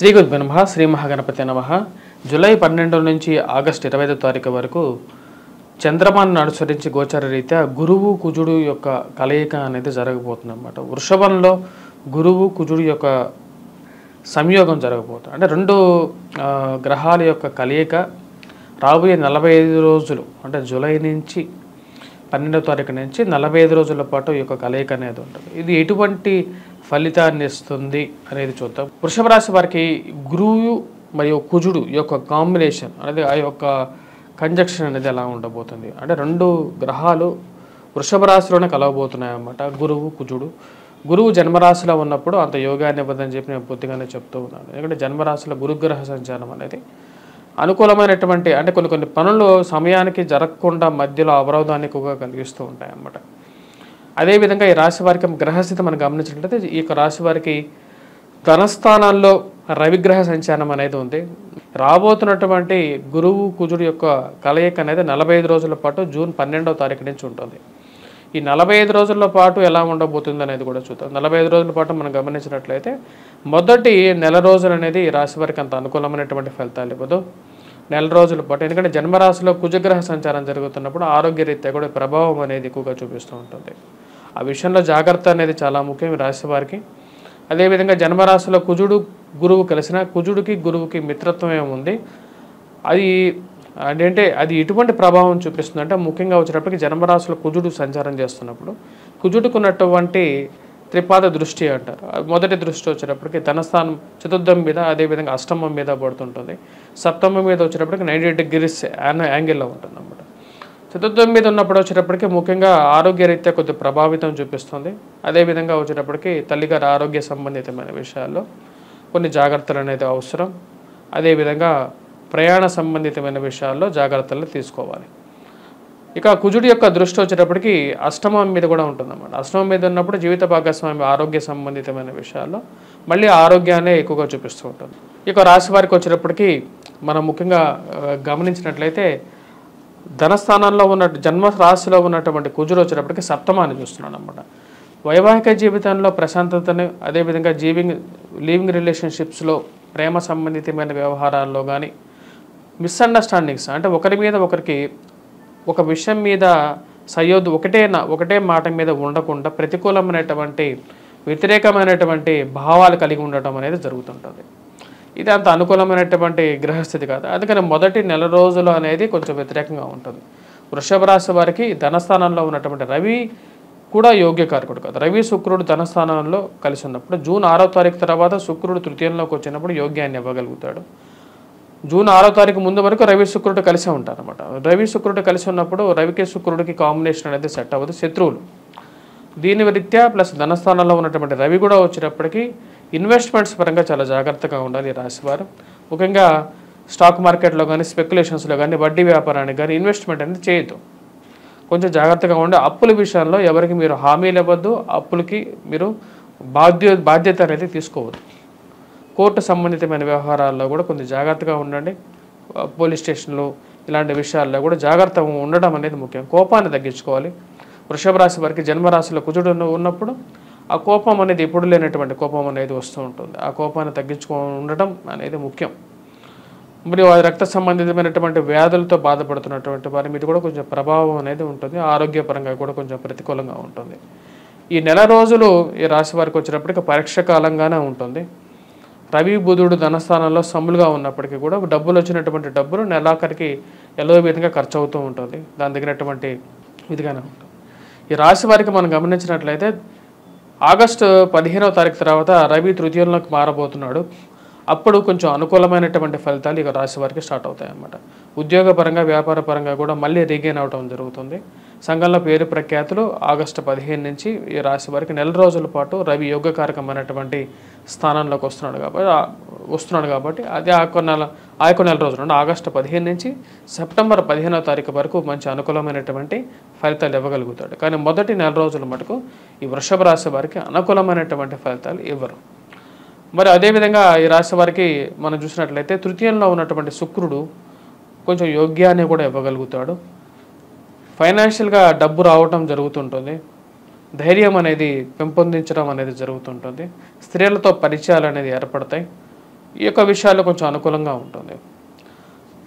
శ్రీ గురుభ్యో నమః. శ్రీ మహాగణపతి నమః. జూలై 12 నుంచి ఆగస్టు 25 తారీఖు వరకు చంద్రమాను అనుసరించి గోచార రీత్యా గురువు కుజుడు యొక్క కలయిక అనేది జరగబోతుంది అన్నమాట. వృషభంలో గురువు కుజుడు యొక్క సంయోగం జరగబోతుంది. అంటే రెండు గ్రహాల యొక్క కలయిక రాబోయే 45 రోజులు, అంటే జూలై నుంచి 12వ తారీఖు నుంచి 45 రోజుల పాటు ఈ యొక్క కలయిక అనేది ఉంటుంది. ఇది ఎటువంటి ఫలితాన్ని ఇస్తుంది అనేది చూద్దాం. వృషభ రాశి వారికి గురువు మరియు కుజుడు యొక్క కాంబినేషన్ అనేది, ఆ యొక్క కంజక్షన్ అనేది ఎలా ఉండబోతుంది అంటే రెండు గ్రహాలు వృషభ రాశిలోనే కలవబోతున్నాయి అన్నమాట. గురువు కుజుడు. గురువు జన్మరాశిలో ఉన్నప్పుడు అంత యోగాన్ని ఇవ్వదని చెప్పి నేను పూర్తిగానే చెప్తూ ఉన్నాను. ఎందుకంటే జన్మరాశిలో గురుగ్రహ సంచారం అనేది అనుకూలమైనటువంటి, అంటే కొన్ని పనులు సమయానికి జరగకుండా మధ్యలో అవరోధాన్ని ఎక్కువగా కలిగిస్తూ ఉంటాయి అన్నమాట. అదేవిధంగా ఈ రాశి వారికి గ్రహస్థితి మనం గమనించినట్లయితే ఈ యొక్క రాశి వారికి ధనస్థానాల్లో రవిగ్రహ సంచారం అనేది ఉంది. రాబోతున్నటువంటి గురువు కుజుడు యొక్క కలయిక అనేది 45 రోజుల పాటు జూన్ 12వ తారీఖు నుంచి ఉంటుంది. ఈ 45 రోజుల పాటు ఎలా ఉండబోతుంది అనేది కూడా చూద్దాం. 45 రోజుల పాటు మనం గమనించినట్లయితే మొదటి నెల రోజులు అనేది ఈ రాశి వారికి అంత అనుకూలమైనటువంటి ఫలితాలు ఇవ్వదు. నెల రోజుల పాటు, ఎందుకంటే జన్మరాశిలో కుజగ్రహ సంచారం జరుగుతున్నప్పుడు ఆరోగ్య రీత్యా కూడా ప్రభావం అనేది ఎక్కువగా చూపిస్తూ ఉంటుంది. ఆ విషయంలో జాగ్రత్త అనేది చాలా ముఖ్యం ఈ రాశి వారికి. అదేవిధంగా జన్మరాశిలో కుజుడు గురువు కలిసిన, కుజుడికి గురువుకి మిత్రత్వం ఏముంది, అది ఎటువంటి ప్రభావం చూపిస్తుంది అంటే ముఖ్యంగా వచ్చేటప్పటికి జన్మరాశిలో కుజుడు సంచారం చేస్తున్నప్పుడు కుజుడికి ఉన్నటువంటి త్రిపాద దృష్టి అంటారు. మొదటి దృష్టి వచ్చేటప్పటికి ధనస్థానం చతుర్థం మీద, అదేవిధంగా అష్టమం మీద పడుతుంటుంది. సప్తమం మీద వచ్చేటప్పటికి 90 degrees యాంగిల్లో ఉంటుంది అన్నమాట. చతుర్థం మీద ఉన్నప్పుడు వచ్చేటప్పటికి ముఖ్యంగా ఆరోగ్య రీత్యా కొద్ది ప్రభావితం చూపిస్తుంది. అదేవిధంగా వచ్చేటప్పటికి తల్లిగారి ఆరోగ్య సంబంధితమైన విషయాల్లో కొన్ని జాగ్రత్తలు అనేది అవసరం. అదేవిధంగా ప్రయాణ సంబంధితమైన విషయాల్లో జాగ్రత్తలు తీసుకోవాలి. ఇక కుజుడి యొక్క దృష్టి వచ్చేటప్పటికి అష్టమం మీద కూడా ఉంటుందన్నమాట. అష్టమం మీద ఉన్నప్పుడు జీవిత భాగస్వామి ఆరోగ్య సంబంధితమైన విషయాల్లో మళ్ళీ ఆరోగ్యాన్ని ఎక్కువగా చూపిస్తూ ఉంటుంది. ఇక రాశి వారికి వచ్చేటప్పటికి మనం ముఖ్యంగా గమనించినట్లయితే ధనస్థానంలో ఉన్న జన్మ రాశిలో ఉన్నటువంటి కుజుడు వచ్చేటప్పటికి సప్తమాన్ని చూస్తున్నాడు అన్నమాట. వైవాహిక జీవితంలో ప్రశాంతతను, అదేవిధంగా లివింగ్ రిలేషన్షిప్స్లో ప్రేమ సంబంధితమైన వ్యవహారాల్లో కానీ మిస్అండర్స్టాండింగ్స్, అంటే ఒకరి మీద ఒకరికి ఒక విషయం మీద ఒకటే మాట మీద ఉండకుండా ప్రతికూలమైనటువంటి వ్యతిరేకమైనటువంటి భావాలు కలిగి ఉండటం అనేది జరుగుతుంటుంది. ఇది అంత అనుకూలమైనటువంటి గ్రహస్థితి కాదు. అందుకని మొదటి నెల రోజులు అనేది కొంచెం వ్యతిరేకంగా ఉంటుంది. వృషభ రాశి వారికి ధనస్థానంలో ఉన్నటువంటి రవి కూడా యోగ్యకారకుడు కాదు. రవి శుక్రుడు ధనస్థానంలో కలిసి ఉన్నప్పుడు జూన్ 6వ తారీఖు తర్వాత శుక్రుడు తృతీయంలోకి వచ్చినప్పుడు యోగ్యాన్ని ఇవ్వగలుగుతాడు. జూన్ 6వ తారీఖు ముందు వరకు రవి శుక్రుడు కలిసే ఉంటారన్నమాట. రవి శుక్రుడు కలిసి ఉన్నప్పుడు రవికి శుక్రుడికి కాంబినేషన్ అనేది సెట్ అవ్వదు, శత్రువులు. దీని రీత్యా ప్లస్ ధనస్థానంలో ఉన్నటువంటి రవి కూడా వచ్చేటప్పటికి ఇన్వెస్ట్మెంట్స్ పరంగా చాలా జాగ్రత్తగా ఉండాలి ఈ రాశివారు. ముఖ్యంగా స్టాక్ మార్కెట్లో కానీ స్పెక్యులేషన్స్లో కానీ వడ్డీ వ్యాపారానికి కానీ ఇన్వెస్ట్మెంట్ అనేది చేయొద్దు. కొంచెం జాగ్రత్తగా ఉండి అప్పుల విషయంలో ఎవరికి మీరు హామీలు ఇవ్వద్దు, అప్పులకి మీరు బాధ్యత అనేది తీసుకోవద్దు. కోర్టు సంబంధితమైన వ్యవహారాల్లో కూడా కొంచెం జాగ్రత్తగా ఉండండి. పోలీస్ స్టేషన్లు ఇలాంటి విషయాల్లో కూడా జాగ్రత్త ఉండడం అనేది ముఖ్యం. కోపాన్ని తగ్గించుకోవాలి. వృషభ రాశి వారికి జన్మరాశిలో కుజుడు ఉన్నప్పుడు ఆ కోపం అనేది ఎప్పుడు లేనటువంటి కోపం అనేది వస్తూ ఉంటుంది. ఆ కోపాన్ని ఉండడం అనేది ముఖ్యం. మరియు రక్త సంబంధితమైనటువంటి వ్యాధులతో బాధపడుతున్నటువంటి వారి మీద కూడా కొంచెం ప్రభావం అనేది ఉంటుంది. ఆరోగ్యపరంగా కూడా కొంచెం ప్రతికూలంగా ఉంటుంది. ఈ నెల రోజులు ఈ రాశి వారికి వచ్చేటప్పటికి పరీక్ష కాలంగానే ఉంటుంది. రవి బుధుడు ధనస్థానంలో సమ్ములుగా ఉన్నప్పటికీ కూడా డబ్బులు వచ్చినటువంటి డబ్బులు నెలాఖరికి ఎల్లో విధంగా ఖర్చు అవుతూ ఉంటుంది. దాని తగినటువంటి ఇదిగానే ఉంటుంది. ఈ రాశి వారికి మనం గమనించినట్లయితే ఆగస్టు 15వ తారీఖు తర్వాత రవి తృతీయంలోకి మారబోతున్నాడు. అప్పుడు కొంచెం అనుకూలమైనటువంటి ఫలితాలు ఇక రాశి వారికి స్టార్ట్ అవుతాయి అన్నమాట. ఉద్యోగపరంగా వ్యాపార పరంగా కూడా మళ్ళీ రీగెయిన్ అవడం జరుగుతుంది. సంఘంలో పేరు ప్రఖ్యాతులు ఆగస్టు 15 నుంచి ఈ రాశి వారికి నెల రోజుల పాటు రవి యోగకారకమైనటువంటి స్థానంలోకి వస్తున్నాడు కాబట్టి అదే ఆ యొక్క నెల రోజులు అంటే ఆగస్టు 15 నుంచి సెప్టెంబర్ 15వ తారీఖు వరకు మంచి అనుకూలమైనటువంటి ఫలితాలు ఇవ్వగలుగుతాడు. కానీ మొదటి నెల రోజుల మటుకు ఈ వృషభ రాశి వారికి అనుకూలమైనటువంటి ఫలితాలు ఇవ్వరు. మరి అదేవిధంగా ఈ రాశి వారికి మనం చూసినట్లయితే తృతీయంలో ఉన్నటువంటి శుక్రుడు కొంచెం యోగ్యాన్ని కూడా ఇవ్వగలుగుతాడు. ఫైనాన్షియల్గా డబ్బు రావటం జరుగుతుంటుంది. ధైర్యం అనేది పెంపొందించడం అనేది జరుగుతుంటుంది. స్త్రీలతో పరిచయాలు అనేది ఏర్పడతాయి. ఈ యొక్క విషయాల్లో కొంచెం అనుకూలంగా ఉంటుంది.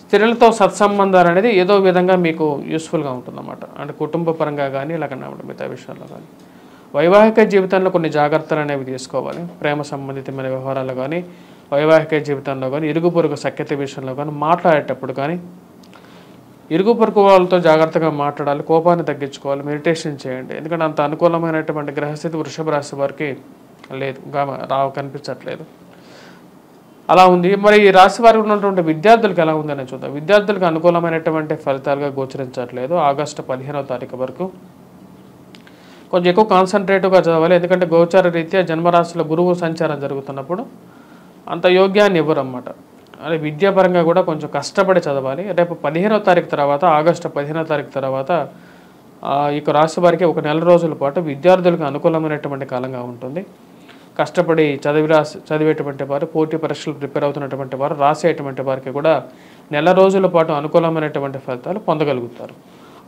స్త్రీలతో సత్సంబంధాలు అనేది ఏదో విధంగా మీకు యూస్ఫుల్గా ఉంటుందన్నమాట. అంటే కుటుంబ పరంగా కానీ లేకుండా మిగతా విషయాల్లో కానీ. వైవాహిక జీవితంలో కొన్ని జాగ్రత్తలు అనేవి తీసుకోవాలి. ప్రేమ సంబంధితమైన వ్యవహారాలు కానీ, వైవాహిక జీవితంలో కానీ, ఇరుగు పొరుగు సఖ్యత విషయంలో కానీ, మాట్లాడేటప్పుడు కానీ ఇరుగు పొరుగు వాళ్ళతో జాగ్రత్తగా మాట్లాడాలి. కోపాన్ని తగ్గించుకోవాలి. మెడిటేషన్ చేయండి. ఎందుకంటే అంత అనుకూలమైనటువంటి గ్రహస్థితి వృషభ రాశి వారికి లేదు, కనిపించట్లేదు. అలా ఉంది. మరి ఈ రాశి వారికి ఉన్నటువంటి విద్యార్థులకు ఎలా ఉందని చూద్దాం. విద్యార్థులకు అనుకూలమైనటువంటి ఫలితాలుగా గోచరించట్లేదు. ఆగస్టు 15వ తారీఖు వరకు కొంచెం ఎక్కువ కాన్సన్ట్రేటివ్గా చదవాలి. ఎందుకంటే గోచార రీత్యా జన్మరాశిలో గురువు సంచారం జరుగుతున్నప్పుడు అంత యోగ్యాన్ని ఇవ్వరన్నమాట. అదే విద్యాపరంగా కూడా కొంచెం కష్టపడి చదవాలి. రేపు 15వ తారీఖు తర్వాత, ఆగస్టు 15వ తారీఖు తర్వాత ఈ రాశి వారికి ఒక నెల రోజుల పాటు విద్యార్థులకు అనుకూలమైనటువంటి కాలంగా ఉంటుంది. కష్టపడి చదివేటువంటి వారు, పోటీ పరీక్షలు ప్రిపేర్ అవుతున్నటువంటి వారు, రాసేటువంటి వారికి కూడా నెల రోజుల పాటు అనుకూలమైనటువంటి ఫలితాలు పొందగలుగుతారు.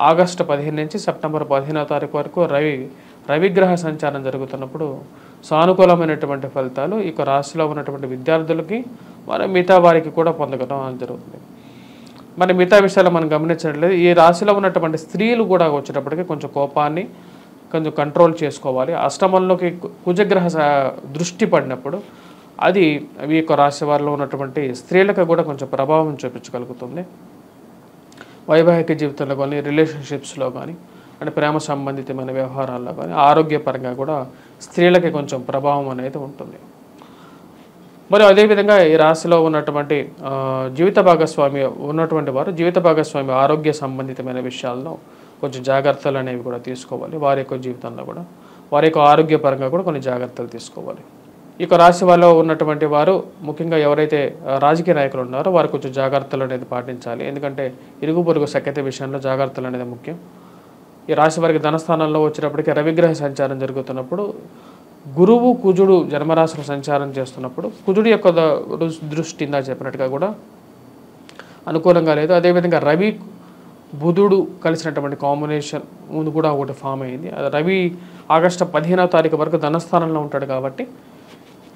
ఆగస్టు 15 నుంచి సెప్టెంబర్ 15వ తారీఖు వరకు రవిగ్రహ సంచారం జరుగుతున్నప్పుడు సానుకూలమైనటువంటి ఫలితాలు ఈ రాశిలో ఉన్నటువంటి విద్యార్థులకి మరి మిగతా వారికి కూడా పొందగలం జరుగుతుంది. మరి మిగతా విషయాలు మనం గమనించట్లేదు. ఈ రాశిలో ఉన్నటువంటి స్త్రీలు కూడా వచ్చేటప్పటికి కొంచెం కోపాన్ని కొంచెం కంట్రోల్ చేసుకోవాలి. అష్టమంలోకి కుజగ్రహ దృష్టి పడినప్పుడు అది ఈ రాశి వారిలో ఉన్నటువంటి స్త్రీలకు కూడా కొంచెం ప్రభావం చూపించగలుగుతుంది. వైవాహిక జీవితంలో కానీ, రిలేషన్షిప్స్లో కానీ, అంటే ప్రేమ సంబంధితమైన వ్యవహారాల్లో కానీ, ఆరోగ్యపరంగా కూడా స్త్రీలకి కొంచెం ప్రభావం అనేది ఉంటుంది. మరి అదేవిధంగా ఈ రాశిలో ఉన్నటువంటి జీవిత భాగస్వామి ఉన్నటువంటి వారు జీవిత భాగస్వామి ఆరోగ్య సంబంధితమైన విషయాల్లో కొంచెం జాగ్రత్తలు అనేవి కూడా తీసుకోవాలి. వారి యొక్క జీవితంలో కూడా వారి యొక్క ఆరోగ్యపరంగా కూడా కొన్ని జాగ్రత్తలు తీసుకోవాలి. ఈ రాశి వారిలో ఉన్నటువంటి వారు ముఖ్యంగా ఎవరైతే రాజకీయ నాయకులు ఉన్నారో వారు కొంచెం జాగ్రత్తలు అనేది పాటించాలి. ఎందుకంటే ఇరుగు పొరుగు సఖ్యత విషయంలో జాగ్రత్తలు అనేది ముఖ్యం. ఈ రాశి వారికి ధనస్థానంలో వచ్చేటప్పటికి రవిగ్రహ సంచారం జరుగుతున్నప్పుడు, గురువు కుజుడు జన్మరాశులు సంచారం చేస్తున్నప్పుడు కుజుడు యొక్క దృష్టి ఇందా చెప్పినట్టుగా కూడా అనుకూలంగా లేదు. అదేవిధంగా రవి బుధుడు కలిసినటువంటి కాంబినేషన్ ముందు కూడా ఒకటి ఫామ్ అయింది. రవి ఆగస్టు 15వ తారీఖు వరకు ధనస్థానంలో ఉంటాడు కాబట్టి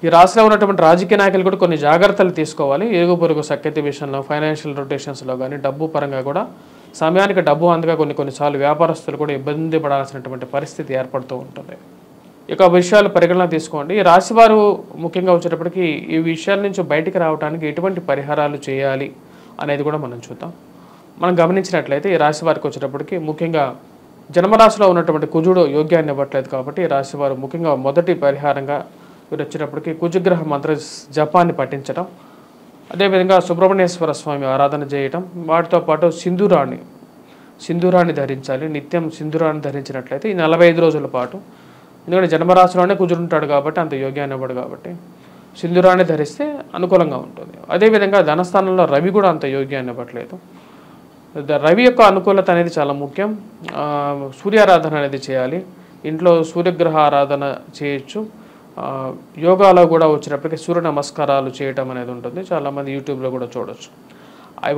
ఈ రాశిలో ఉన్నటువంటి రాజకీయ నాయకులు కూడా కొన్ని జాగ్రత్తలు తీసుకోవాలి. ఇరుగు పొరుగు సఖ్యత విషయంలో, ఫైనాన్షియల్ రొటేషన్స్లో కానీ, డబ్బు పరంగా కూడా సమయానికి డబ్బు అందగా కొన్నిసార్లు వ్యాపారస్తులు కూడా ఇబ్బంది పడాల్సినటువంటి పరిస్థితి ఏర్పడుతూ ఉంటుంది. ఇక విషయాలు పరిగణన తీసుకోండి. ఈ రాశివారు ముఖ్యంగా వచ్చేటప్పటికి ఈ విషయాల నుంచి బయటికి రావడానికి ఎటువంటి పరిహారాలు చేయాలి అనేది కూడా మనం చూద్దాం. మనం గమనించినట్లయితే ఈ రాశి వారికి వచ్చేటప్పటికి ముఖ్యంగా జన్మరాశిలో ఉన్నటువంటి కుజుడు యోగ్యాన్ని ఇవ్వట్లేదు కాబట్టి ఈ రాశి వారు ముఖ్యంగా మొదటి పరిహారంగా వీరు వచ్చేటప్పటికి కుజగ్రహ మంత్ర జపాన్ని పఠించడం, అదేవిధంగా సుబ్రహ్మణ్యేశ్వర స్వామి ఆరాధన చేయటం, వాటితో పాటు సింధూరాన్ని ధరించాలి. నిత్యం సింధూరాన్ని ధరించినట్లయితే ఈ 45 రోజుల పాటు, ఎందుకంటే జన్మరాశిలోనే కుజుడు ఉంటాడు కాబట్టి అంత యోగ్యాన్ని ఇవ్వడు కాబట్టి సింధూరాన్ని ధరిస్తే అనుకూలంగా ఉంటుంది. అదేవిధంగా ధనస్థానంలో రవి కూడా అంత యోగ్యాన్ని ఇవ్వట్లేదు. రవి యొక్క అనుకూలత అనేది చాలా ముఖ్యం. సూర్యారాధన అనేది చేయాలి. ఇంట్లో సూర్యగ్రహ ఆరాధన చేయొచ్చు. యోగాలో కూడా వచ్చేటప్పటికి సూర్య నమస్కారాలు చేయటం అనేది ఉంటుంది. చాలామంది యూట్యూబ్లో కూడా చూడొచ్చు.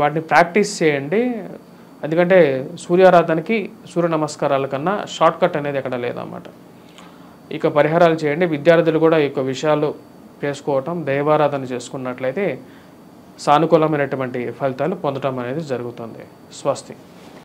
వాటిని ప్రాక్టీస్ చేయండి. ఎందుకంటే సూర్యారాధనకి సూర్య నమస్కారాల కన్నా షార్ట్ కట్ అనేది ఎక్కడ లేదన్నమాట. ఇక పరిహారాలు చేయండి. విద్యార్థులు కూడా ఈ విషయాలు చేసుకోవటం, దైవారాధన చేసుకున్నట్లయితే సానుకూలమైనటువంటి ఫలితాలు పొందడం అనేది జరుగుతుంది. స్వస్తి.